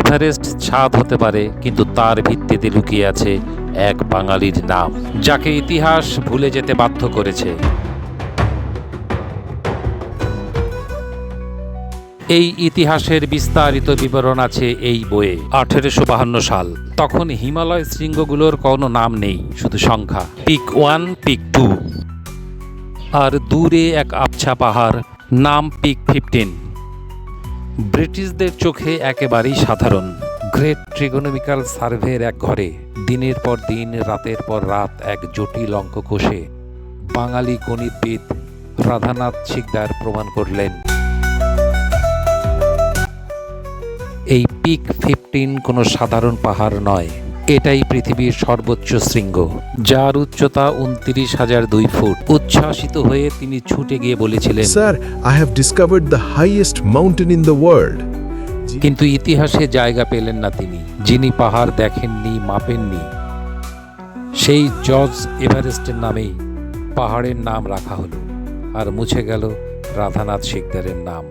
Everest ছাদ হতে পারে, কিন্তু তার ভিত্তিতে লুকিয়ে আছে এক বাঙালির নাম, যাকে ইতিহাস ভুলে যেতে বাধ্য করেছে। এই ইতিহাসের বিস্তারিত বিবরণ আছে এই বইয়ে। 1852 সাল, তখন হিমালয় শৃঙ্গগুলোর কোনো নাম নেই, শুধু সংখ্যা, পিক 1, পিক 2, আর দূরে এক আবছা পাহাড়, নাম পিক 15। ব্রিটিশদের চোখে একেবারেই সাধারণ। গ্রেট ট্রিগোনমিক্যাল সার্ভের এক ঘরে দিনের পর দিন, রাতের পর রাত এক জটিল অঙ্ক কষে বাঙালি গণিতবিদ রাধানাথ শিকদার প্রমাণ করলেন এই পিক 15 কোনো সাধারণ পাহাড় নয়, এটাই পৃথিবীর সর্বোচ্চ শৃঙ্গ, যার উচ্চতা 29,002 ফুট। উচ্ছ্বাসিত হয়ে তিনি ছুটে গিয়ে বলেছিলেন, Sir, I have discovered the highest mountain in the world. কিন্তু ইতিহাসে জায়গা পেলেন না তিনি, যিনি পাহাড় দেখেননি, মাপেননি। সেই জর্জ এভারেস্টের নামেই পাহাড়ের নাম রাখা হলো, আর মুছে গেল রাধানাথ শিকদারের নাম।